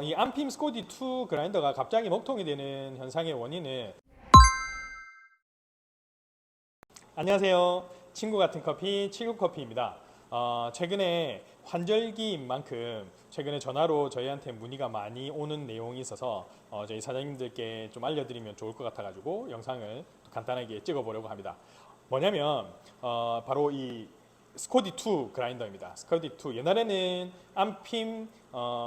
이 안핌 스코디 2 그라인더가 갑자기 먹통이 되는 현상의 원인은 안녕하세요. 친구 같은 커피 칠구커피입니다. 최근에 환절기인 만큼 최근에 전화로 저희한테 문의가 많이 오는 내용이 있어서 저희 사장님들께 좀 알려드리면 좋을 것 같아가지고 영상을 간단하게 찍어보려고 합니다. 뭐냐면 바로 이 스코디 2 그라인더입니다. 스코디 2 옛날에는 안핌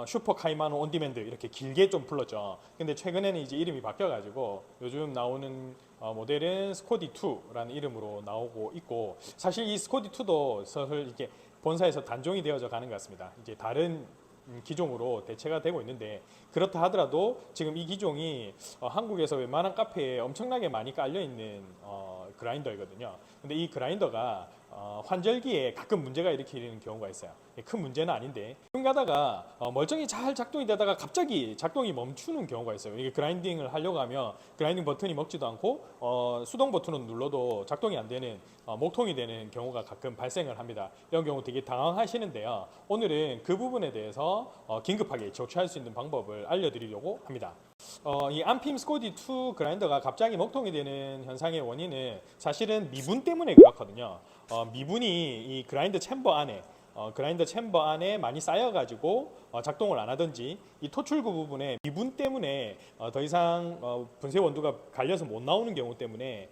슈퍼 카이마노 온디맨드 이렇게 길게 좀 불렀죠. 근데 최근에는 이제 이름이 바뀌어가지고 요즘 나오는 모델은 스코디 2라는 이름으로 나오고 있고, 사실 이 스코디 2도 슬슬 이렇게 본사에서 단종이 되어져 가는 것 같습니다. 이제 다른 기종으로 대체가 되고 있는데, 그렇다 하더라도 지금 이 기종이 한국에서 웬만한 카페에 엄청나게 많이 깔려 있는 그라인더이거든요. 근데 이 그라인더가 환절기에 가끔 문제가 일으키는 경우가 있어요. 큰 문제는 아닌데 가끔 가다가 멀쩡히 잘 작동이 되다가 갑자기 작동이 멈추는 경우가 있어요. 이게 그라인딩을 하려고 하면 그라인딩 버튼이 먹지도 않고 수동 버튼을 눌러도 작동이 안 되는 목통이 되는 경우가 가끔 발생을 합니다. 이런 경우 되게 당황하시는데요. 오늘은 그 부분에 대해서 긴급하게 조치할 수 있는 방법을 알려드리려고 합니다. 이 안핌 스코디 2 그라인더가 갑자기 먹통이 되는 현상의 원인은 사실은 미분 때문에 그렇거든요. 미분이 이 그라인더 챔버 안에 많이 쌓여가지고 작동을 안 하든지, 이 토출구 부분에 미분 때문에 더 이상 분쇄 원두가 갈려서 못 나오는 경우 때문에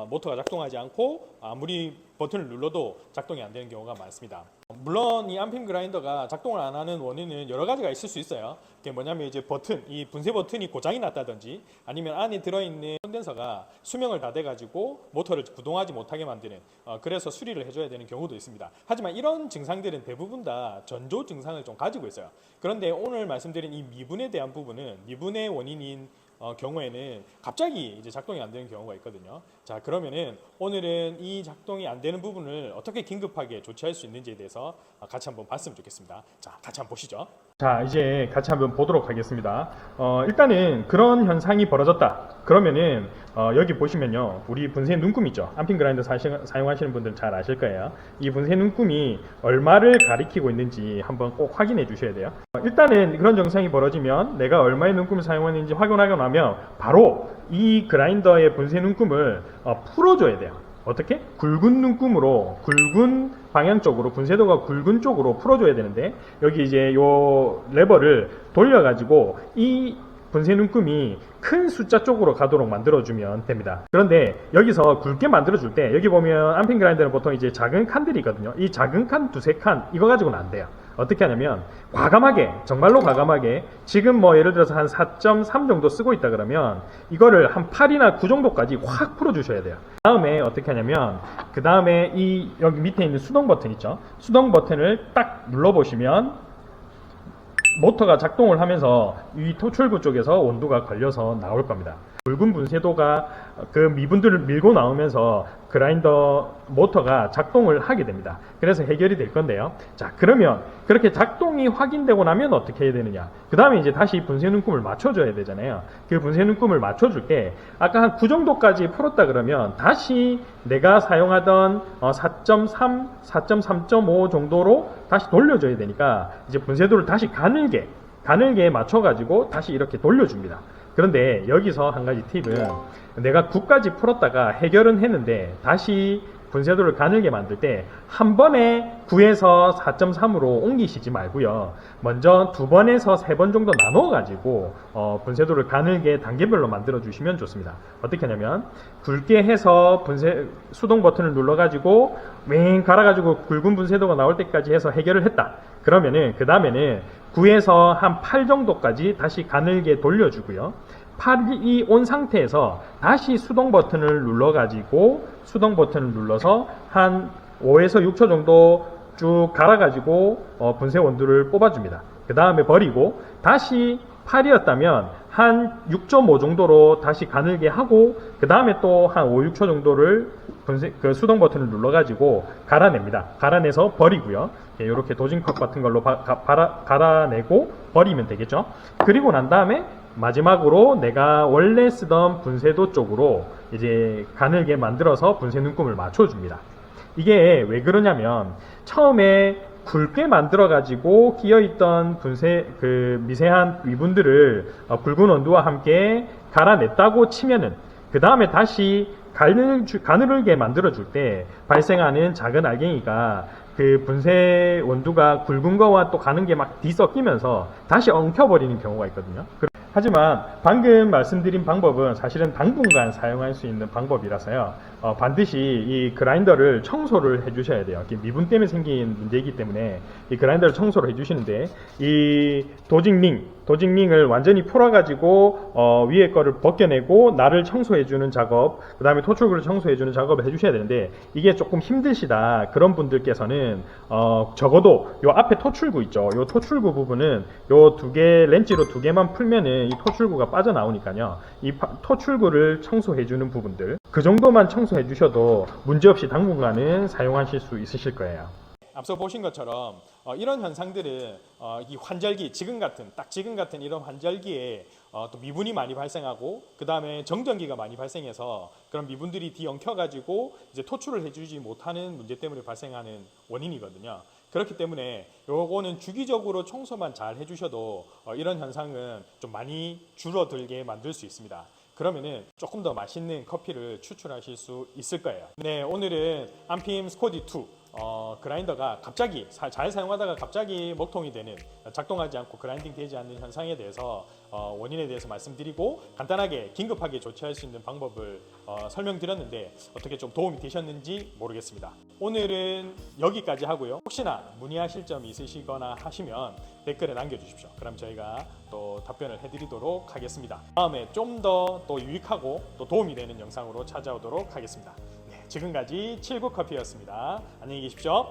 모터가 작동하지 않고 아무리 버튼을 눌러도 작동이 안 되는 경우가 많습니다. 물론 이 안핌 그라인더가 작동을 안 하는 원인은 여러 가지가 있을 수 있어요. 그게 뭐냐면 이제 이 분쇄 버튼이 고장이 났다든지, 아니면 안에 들어있는 콘덴서가 수명을 다 돼가지고 모터를 구동하지 못하게 만드는, 그래서 수리를 해줘야 되는 경우도 있습니다. 하지만 이런 증상들은 대부분 다 전조 증상을 좀 가지고 있어요. 그런데 오늘 말씀드린 이 미분에 대한 부분은, 미분의 원인인 경우에는 갑자기 이제 작동이 안 되는 경우가 있거든요. 자, 그러면은 오늘은 이 작동이 안 되는 부분을 어떻게 긴급하게 조치할 수 있는지에 대해서 같이 한번 봤으면 좋겠습니다. 자, 같이 한번 보시죠. 자, 이제 같이 한번 보도록 하겠습니다. 일단은 그런 현상이 벌어졌다. 그러면은 여기 보시면요, 우리 분쇄 눈금 있죠. 안핌 그라인더 사용하시는 분들은 잘 아실 거예요. 이 분쇄 눈금이 얼마를 가리키고 있는지 한번 꼭 확인해 주셔야 돼요. 일단은 그런 증상이 벌어지면 내가 얼마의 눈금을 사용했는지 확인하고 나면 바로 이 그라인더의 분쇄 눈금을 풀어줘야 돼요. 어떻게? 굵은 눈금으로, 굵은 방향 쪽으로, 분쇄도가 굵은 쪽으로 풀어줘야 되는데, 여기 이제 요 레버를 돌려가지고 이 분쇄 눈금이 큰 숫자 쪽으로 가도록 만들어주면 됩니다. 그런데 여기서 굵게 만들어줄 때, 여기 보면 안핌 그라인더는 보통 이제 작은 칸들이 있거든요. 이 작은 칸 두세 칸, 이거 가지고는 안 돼요. 어떻게 하냐면 과감하게, 정말로 과감하게, 지금 뭐 예를 들어서 한 4.3 정도 쓰고 있다 그러면 이거를 한 8이나 9 정도까지 확 풀어주셔야 돼요. 그 다음에 어떻게 하냐면, 그 다음에 이 여기 밑에 있는 수동 버튼 있죠. 수동 버튼을 딱 눌러보시면 모터가 작동을 하면서 이 토출구 쪽에서 온도가 걸려서 나올 겁니다. 굵은 분쇄도가 그 미분들을 밀고 나오면서 그라인더 모터가 작동을 하게 됩니다. 그래서 해결이 될 건데요. 자, 그러면 그렇게 작동이 확인되고 나면 어떻게 해야 되느냐? 그 다음에 이제 다시 분쇄 눈금을 맞춰줘야 되잖아요. 그 분쇄 눈금을 맞춰줄 때 아까 한 9 정도까지 풀었다 그러면 다시 내가 사용하던 4.3, 4.3.5 정도로 다시 돌려줘야 되니까 이제 분쇄도를 다시 가늘게 맞춰가지고 다시 이렇게 돌려줍니다. 그런데 여기서 한 가지 팁은, 내가 9까지 풀었다가 해결은 했는데 다시 분쇄도를 가늘게 만들 때 한 번에 9에서 4.3으로 옮기시지 말고요. 먼저 2번에서 3번 정도 나눠 가지고 분쇄도를 가늘게 단계별로 만들어 주시면 좋습니다. 어떻게 하냐면, 굵게 해서 수동 버튼을 눌러 가지고 윙 갈아 가지고 굵은 분쇄도가 나올 때까지 해서 해결을 했다. 그러면은 그 다음에는 9에서 한 8 정도까지 다시 가늘게 돌려주고요. 8이 온 상태에서 다시 수동 버튼을 눌러서 한 5에서 6초 정도 쭉 갈아가지고 분쇄 원두를 뽑아줍니다. 그 다음에 버리고 다시 8이었다면 한 6.5 정도로 다시 가늘게 하고, 그 다음에 또 한 5, 6초 정도를 수동 버튼을 눌러가지고 갈아냅니다. 갈아내서 버리고요. 이렇게 도징컵 같은 걸로 갈아내고 버리면 되겠죠. 그리고 난 다음에 마지막으로 내가 원래 쓰던 분쇄도 쪽으로 이제 가늘게 만들어서 분쇄 눈금을 맞춰줍니다. 이게 왜 그러냐면, 처음에 굵게 만들어 가지고 끼어 있던 미세한 위분들을 굵은 원두와 함께 갈아냈다고 치면은 그 다음에 다시 가늘게 만들어 줄 때 발생하는 작은 알갱이가 그 분쇄 원두가 굵은 거와 또 가는 게 막 뒤섞이면서 다시 엉켜버리는 경우가 있거든요. 하지만 방금 말씀드린 방법은 사실은 당분간 사용할 수 있는 방법이라서요. 반드시 이 그라인더를 청소를 해주셔야 돼요. 미분 때문에 생긴 문제이기 때문에 이 그라인더를 청소를 해주시는데 이 도직링을 완전히 풀어가지고 위에 거를 벗겨내고 날을 청소해주는 작업, 그 다음에 토출구를 청소해주는 작업을 해주셔야 되는데 이게 조금 힘드시다 그런 분들께서는 적어도 요 앞에 토출구 있죠. 요 토출구 부분은 요 렌치로 두 개만 풀면은 이 토출구가 빠져나오니까요. 이 토출구를 청소해주는 부분들 그 정도만 청소해 주셔도 문제없이 당분간은 사용하실 수 있으실 거예요. 앞서 보신 것처럼 이런 현상들은 이 환절기, 지금 같은 이런 환절기에 또 미분이 많이 발생하고 그 다음에 정전기가 많이 발생해서 그런 미분들이 뒤엉켜가지고 이제 토출을 해주지 못하는 문제 때문에 발생하는 원인이거든요. 그렇기 때문에 요거는 주기적으로 청소만 잘 해주셔도 이런 현상은 좀 많이 줄어들게 만들 수 있습니다. 그러면은 조금 더 맛있는 커피를 추출하실 수 있을 거예요. 네, 오늘은 안핌 스코디2 그라인더가 갑자기 잘 사용하다가 갑자기 먹통이 되는, 작동하지 않고 그라인딩 되지 않는 현상에 대해서 원인에 대해서 말씀드리고 간단하게 긴급하게 조치할 수 있는 방법을 설명드렸는데 어떻게 좀 도움이 되셨는지 모르겠습니다. 오늘은 여기까지 하고요. 혹시나 문의하실 점이 있으시거나 하시면 댓글에 남겨주십시오. 그럼 저희가 또 답변을 해드리도록 하겠습니다. 다음에 좀 더 또 유익하고 또 도움이 되는 영상으로 찾아오도록 하겠습니다. 네, 지금까지 79커피였습니다. 안녕히 계십시오.